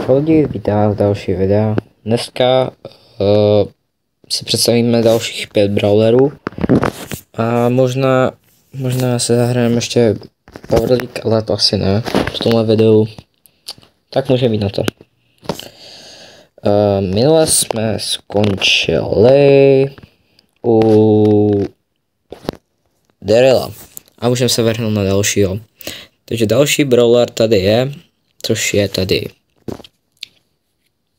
Čau lidi, vítám vás v další videa. Dneska si představíme dalších 5 brawlerů a možná se zahrajeme ještě Power League, ale to asi ne v tomhle videu. Tak může být na to. Minule jsme skončili u Daryla a můžeme se vrhnout na dalšího. Takže další brawler tady je, což je tady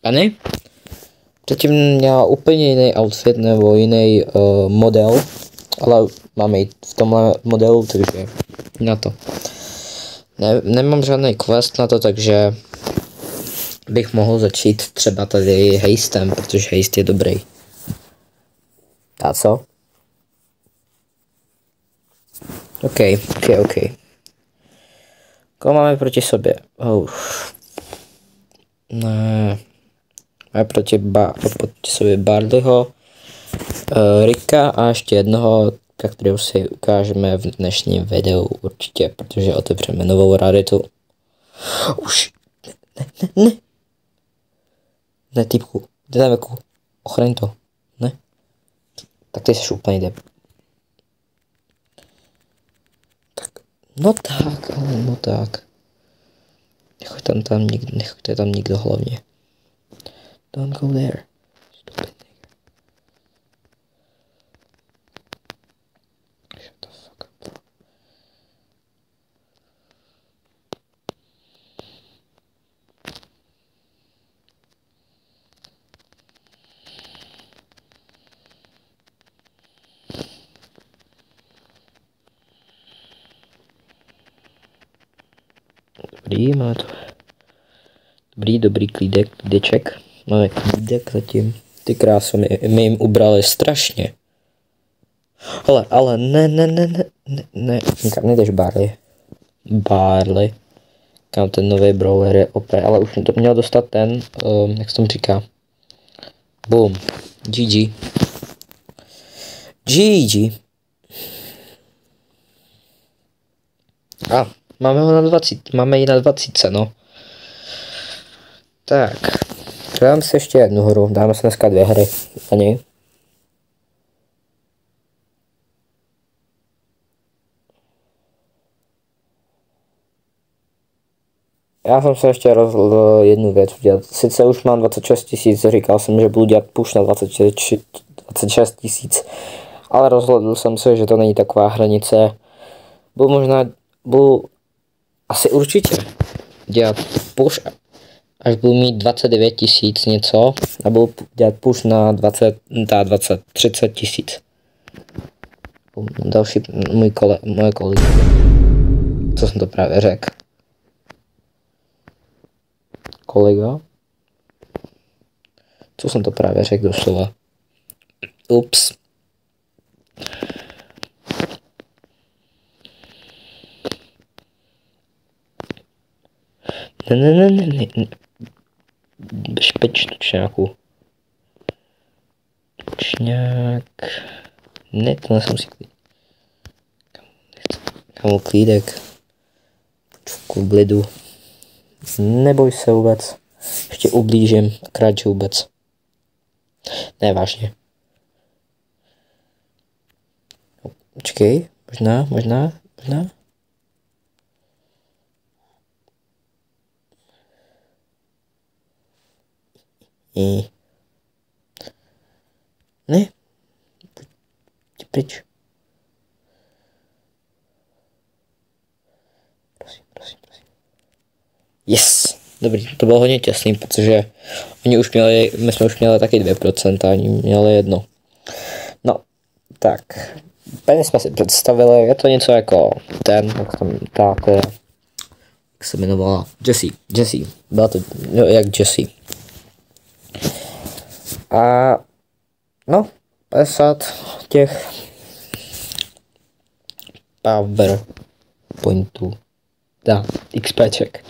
Penny. Předtím měla úplně jiný outfit nebo jiný model, ale máme ji v tomhle modelu, takže na to. Nemám žádný quest na to, takže bych mohl začít třeba tady Hastem, protože Haste je dobrý. A co? OK. Koho máme proti sobě? Ne. Máme proti sobě Barleyho, Ricka a ještě jednoho, kterého si ukážeme v dnešním videu určitě, protože otevřeme novou raritu. Už. Ne, typku. Jde na veku. Ochraň to. Ne. Tak ty jsi úplně deb. Tak. No tak. Nechoďte tam nikdo hlavně. Don't go there. Stupid nigger. Shut the fuck up. Dobrý, máme to. Dobrý klídeček. Máme klídek zatím. Ty kráso, my jim ubrali strašně. Ale ne, nikam nejdeš Barley. Kam ten nový brawler je opět, ale už to měl dostat ten, jak se tomu říká. Boom. GG. A, máme ji na 20, no. Tak. Dáme si ještě jednu hru, dáme si dneska 2 hry na něj. Já jsem se ještě rozhodl jednu věc udělat. Sice už mám 26 000, říkal jsem, že budu dělat push na 26 000, ale rozhodl jsem se, že to není taková hranice. Budu asi určitě dělat push, až budu mít 29 000 něco a budu dělat push na 30 000. Další moje kolik. Co jsem to právě řekl? Kolega? Co jsem to právě řekl doslova? Ups. Ne. Špeč tučňáku. Tučňák. Ne, to nesem si klídek. Kamu klídek. V klidu. Neboj se vůbec. Ještě ublížím, akorát že vůbec. Ne, vážně. Počkej, možná. Ne. Pojď pryč. Prosím. Yes. Dobrý, to bylo hodně těsný, protože my jsme už měli taky 2%, oni měli 1. No, tak. Penny jsme si představili, je to něco jako jak se jmenovala? Jessie. Byla to jak Jessie. A no, 50 těch power pointů. XPček.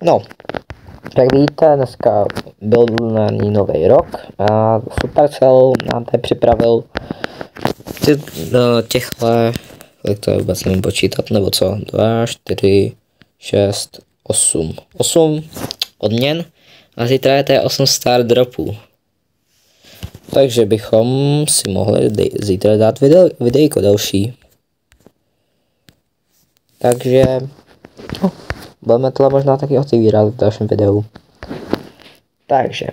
No, jak vidíte, dneska byl na ní nový rok a Supercell nám tady připravil těchhle, jak to vůbec nevím počítat, nebo co, 2, 4, 6, 8. 8 odměn a zítra je to 8 star dropů. Takže bychom si mohli zítra dát videjko další. Takže budeme to možná taky otevírat v dalším videu. Takže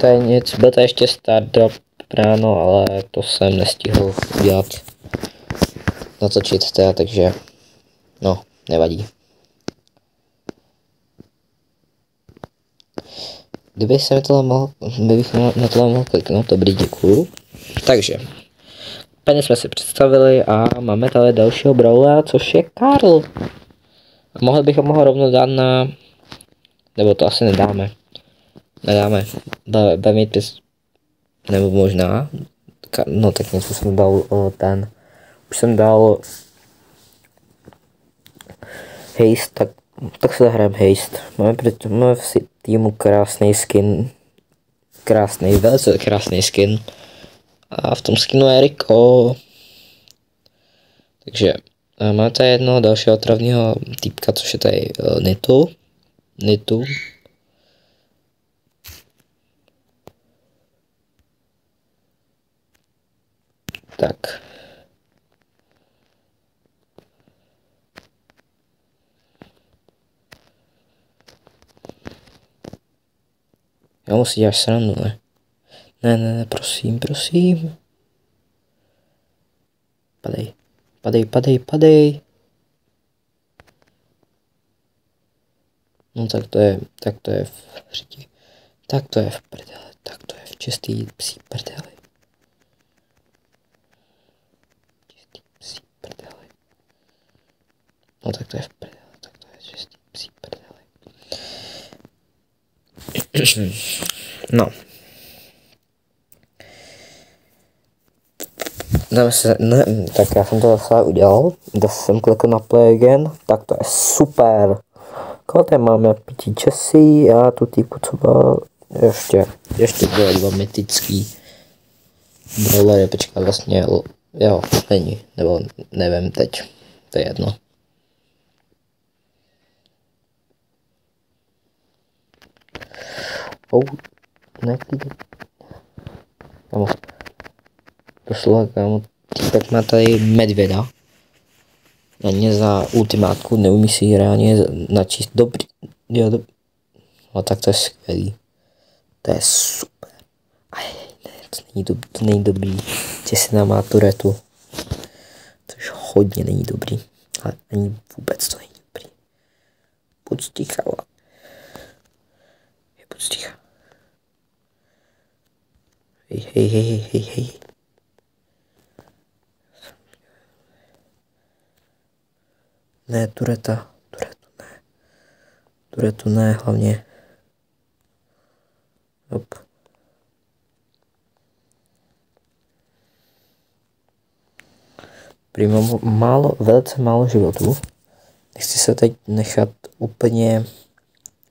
to je nic, byl to ještě star drop ráno, ale to jsem nestihl udělat, natočit teda, takže no, nevadí. Kdybych na tohle mohl kliknout, dobrý, děkuju. Takže, úplně jsme si představili a máme tady dalšího brawlera, což je Karl. A mohli bychom ho rovnou dát na, nebo to asi nedáme. Bude mít pis, nebo možná, no tak něco jsem dal už jsem dal haste, tak se zahrajeme haste. Máme v týmu krásný skin, velice krásný skin. A v tom skinu je Rico. Takže máme tady jednoho dalšího otravního týpka, což je tady Nitu. Tak. Já musím dělat srandu, ne? Ne, prosím. Padej. No tak to je v řiti. Tak to je v prdele, tak to je v čistý psí prdeli. No tak to je v prdele, tak to je čistý psí prdeli. No. Tak já jsem to zase udělal, zase jsem klikl na play again, tak to je super. Koho tady máme? Pití Česí a tu týpu, co byl ještě bylo dva mytický brawlery, počkat vlastně, jo, není, nebo nevím teď, to je jedno. Kámo, doslova, kámo, týpek má tady medvěda. Ani za ultimátku neumí si reálně načíst dobrý. No tak to je skvělý. To je super. Ne, to není dobrý. Těsina má turetu. Což hodně není dobrý. Ale ani vůbec to není dobrý. Buď ticha. Buď ticha. Hej. Ne, turetu ne. Turetu ne, hlavně. Hop. Prý mám velice málo životů. Nechci se teď nechat úplně,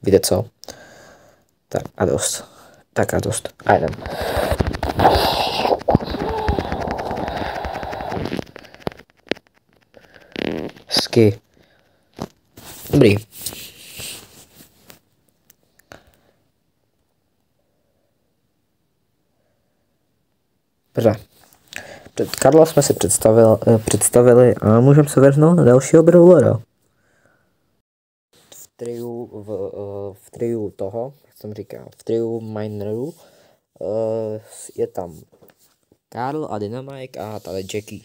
víte co? Tak a dost. A jdem. Sky. Dobrý. Dobře. Karla jsme si představili a můžeme se vrhnout na dalšího brawlera. V triu toho, jak jsem říkal, v triu minerů je tam Karl a Dynamite a tady Jackie.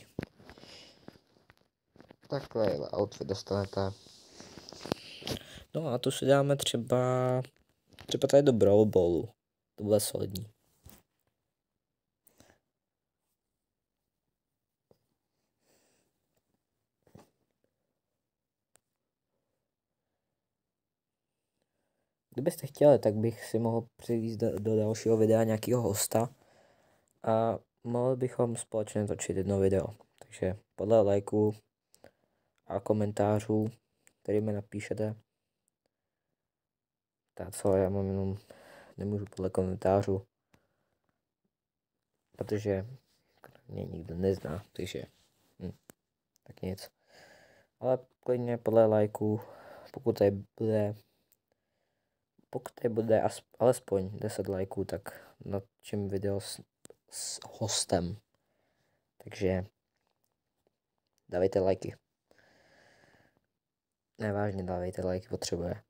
Takhle outfit dostanete. No a tu si dáme třeba tady do Brawl Ballu. To bude solidní. Kdybyste chtěli, tak bych si mohl přivést do dalšího videa nějakého hosta a mohli bychom společně točit jedno video. Takže podle lajků a komentářů, který mi napíšete, tak co, já mám jenom, nemůžu podle komentářů, protože mě nikdo nezná, takže tak nic. Ale klidně podle lajků, pokud tady bude alespoň 10 lajků, tak natočím video s hostem. Takže dávejte lajky. Nevážně dávejte lajky, potřebuje.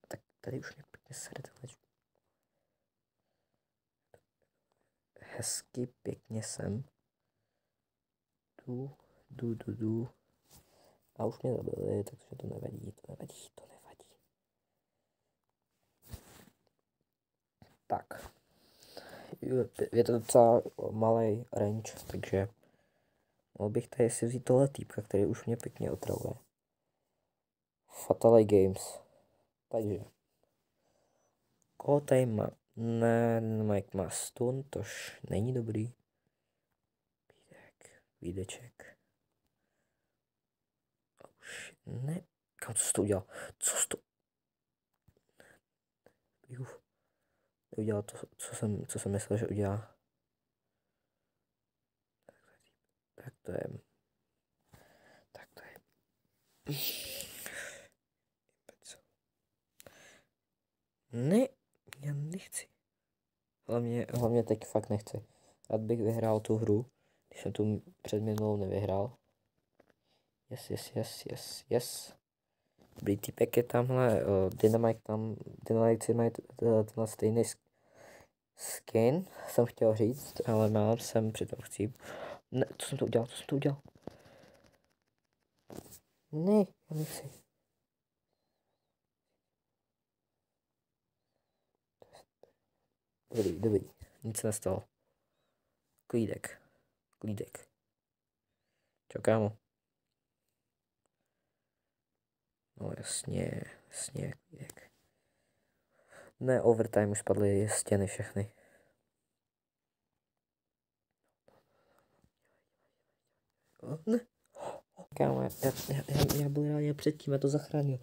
Tak tady už mě pěkně sere tohle. Hezky, pěkně sem. Du. A už mě zabili, takže to nevadí. Tak. Je to docela malý range, takže mohl bych tady si vzít tohle týpka, který už mě pěkně otravuje. Fatale Games. Takže. Koho tady má? Ne, Mike má stun, tož není dobrý. Výdeček. Už ne. Kam, co jsi to udělal? Co jsi to? Neudělal to, co jsem myslel, že udělá. Tak to je. Ne, já nechci. Hlavně teď fakt nechci. Rád bych vyhrál tu hru, když jsem tu před minulou nevyhrál. Yes. Dobrý týpek je tamhle, Dynamite mají tenhle stejný skin, jsem chtěl říct, ale mám sem přitom chci. Ne, co jsem to udělal? Ne, já nechci. Dobrý, nic se nestalo. Klídek. Čau, kámo. No jasně, klídek. Ne, overtime už spadly stěny všechny. Ne. Kámo, já byl rád předtím, já to zachránil.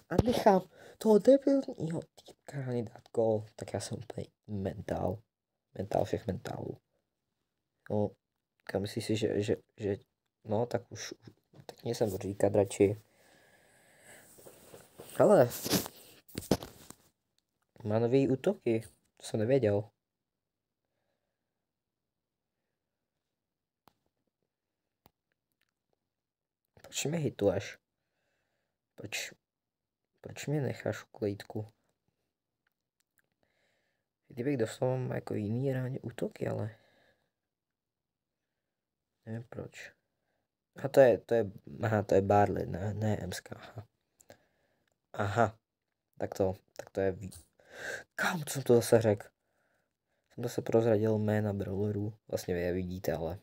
A nechám toho debilního týpka dát gol. Tak já jsem úplně mentál všech mentálů. No, kam myslíš si, že no, tak už tak mě jsem říkat radši. Ale má nový útoky, to jsem nevěděl. Proč mě hituješ? Proč mě necháš v klídku? Kdybych doslova má jako jiný ráně útoky, ale nevím proč. A to je Barley, ne MSK, aha. Tak to je Kam, co jsem to zase řekl? Jsem zase prozradil jména brawlerů, vlastně vy je vidíte, ale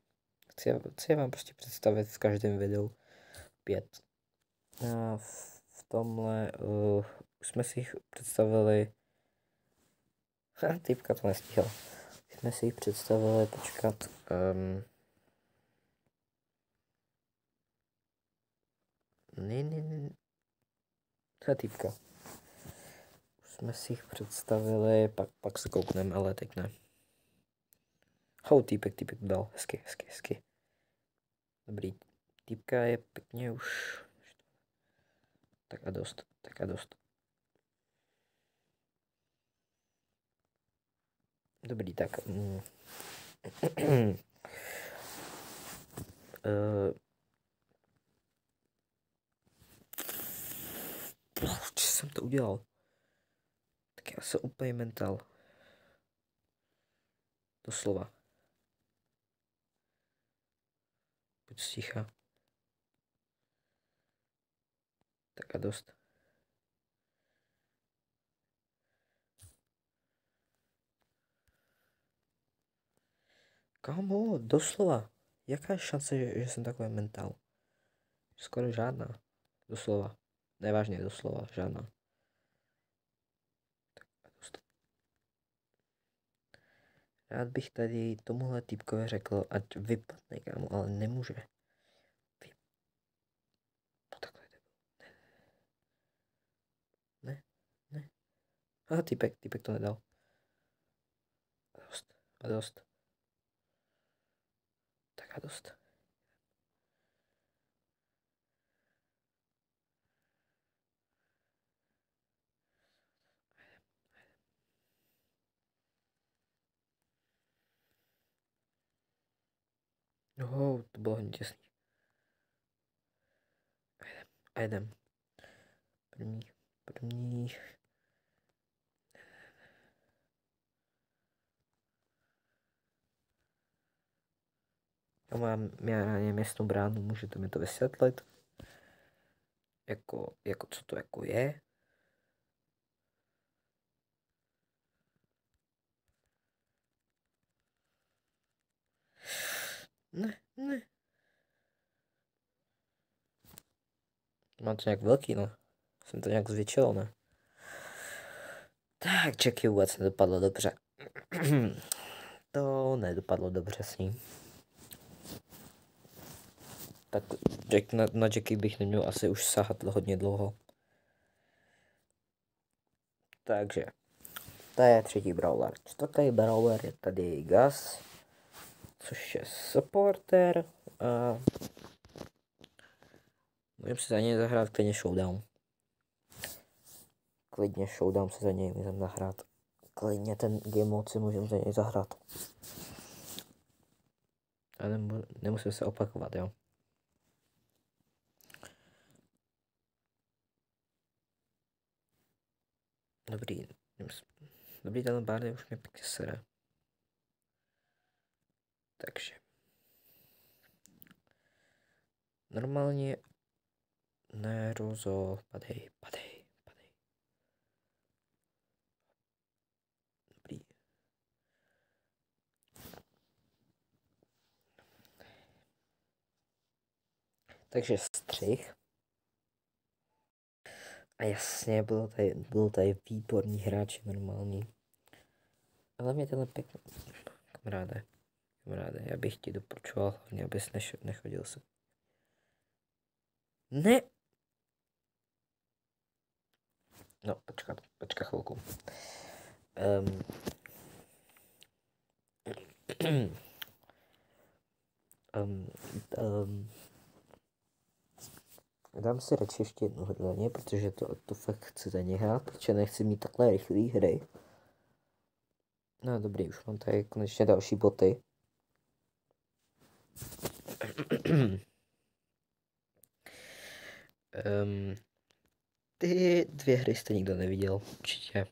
chci je vám prostě představit v každém videu 5. A v tomhle už jsme si jich představili. Typka to nestihl. Jsme si jich představili, počkat. Ne. Typka. Už jsme si jich představili, pak se koukneme, ale teď ne. Týpek dal, hezky. Dobrý. Týpka je pěkně už. Tak a dost. Dobrý, tak. Proč jsem to udělal? Tak já jsem úplně mentál. Doslova. Buď sticha. Tak a dost. Kámo, doslova. Jaká je šance, že jsem takový mentál? Skoro žádná. Doslova. Nevážně, doslova, žádná. Tak a dost. Rád bych tady tomuhle týpkovi řekl, ať vypadne, kámo, ale nemůže. No takhle jde. Ne. Aha, týpek to nedal. A dost. Tak a dost. To bylo hodně těsný. A jedem. První. Já nevím, jestli bránu, můžete mi to vysvětlit? Jako co to jako je? Ne. Mám to nějak velký, no. Jsem to nějak zvětšil, ne? Tak, Jackie vůbec nedopadlo dobře. To nedopadlo dobře s ním. Tak na Jackie bych neměl asi už sahat hodně dlouho. Takže, to je třetí brawler. Čtvrtý brawler je tady Gus, což je supporter a můžeme si za něj zahrát klidně showdown. Klidně showdown se za něj můžeme zahrát. Klidně ten game mode si můžeme za něj zahrát. A nemusím se opakovat, jo. Dobrý, ten Barley už mě pěkně sere. Takže. Normálně padej. Dobrý. Takže střih. A jasně, byl tady výborný hráč, normální. Ale mě tenhle pěkný. Kamaráde, já bych ti doporučoval hlavně, abys nechodil se. Ne! No, počkat chvilku. Dám si radši ještě jednu hru za ně, protože to fakt chci za ně hrát, protože nechci mít takhle rychlý hry. No dobrý, už mám tady konečně další boty. Ty dvě hry jste nikdo neviděl, určitě.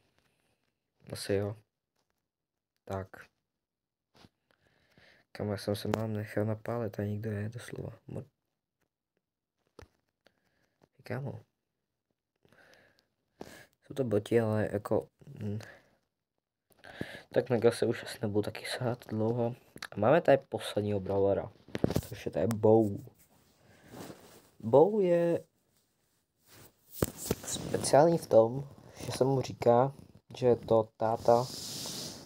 Asi jo. Tak. Kam já jsem se mám nechal napálit a nikdo je doslova. Kámo. Jsou to boti, ale jako... Tak mega se už asi nebudu taky sát dlouho. A máme tady posledního brawlera, což je tady Bow. Bow je speciální v tom, že se mu říká, že je to táta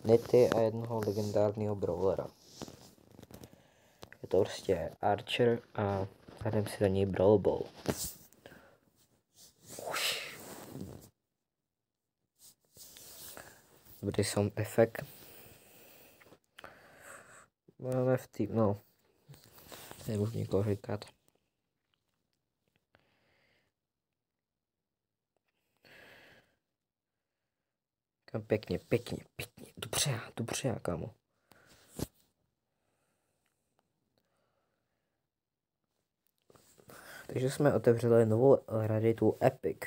Nity a jednoho legendárního brawlera. Je to prostě Archer a jdem si za něj Brawl Ball. Dobrý sound efekt. Máme v tým, no. Nemůžu někoho říkat. Pěkně. Dobře, kámo. Takže jsme otevřeli novou raritu Epic.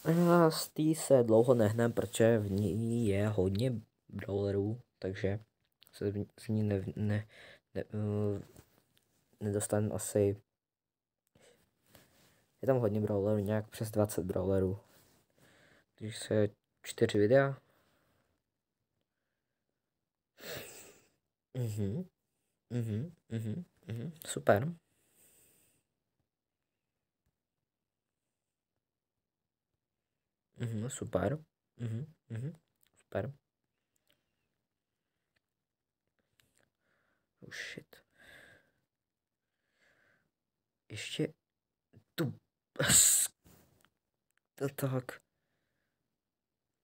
A z té se dlouho nehnem, protože v ní je hodně brawlerů, takže se z ní nedostanu asi. Je tam hodně brawlerů, nějak přes 20 brawlerů. Takže se 4 videa. Super. Super. Super. Oh shit. Ještě tu. Tak.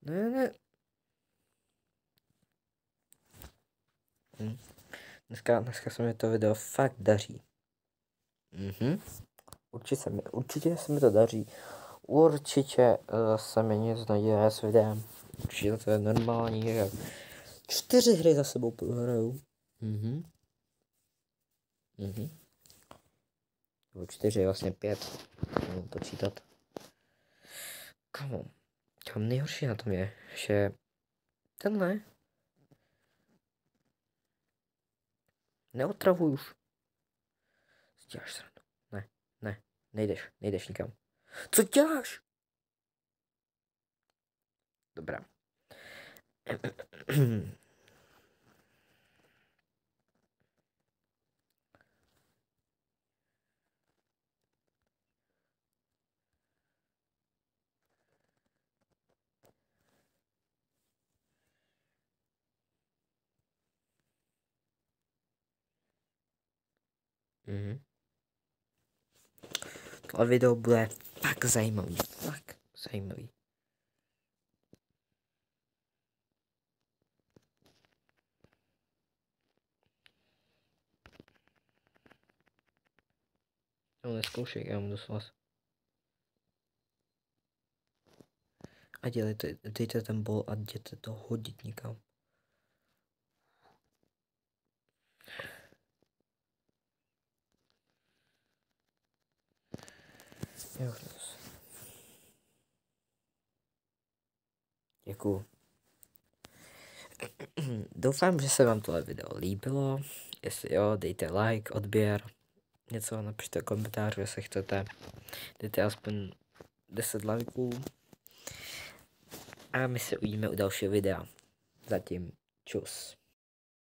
Ne. Dneska se mi to video fakt daří. Určitě se mi to daří. Určitě se mi nic neděje s videem. Určitě to je normální. 4 hry za sebou prohraju. Nebo 4, vlastně 5. Můžu počítat. Kamo. Kam nejhorší na tom je, že tenhle neotravuj už. Děláš srandu. Ne, nejdeš nikam. Co děláš? Dobrá. Tohle video bude fakt zajímavý. No, neskoušej, já mám dost vás. A dejte ten bol a jděte to hodit někam. Jo, děkuju. Doufám, že se vám tohle video líbilo. Jestli jo, dejte like, odběr. Něco napište do komentářů, jestli chcete. Dejte aspoň 10 lajků. A my se uvidíme u dalšího videa. Zatím čus.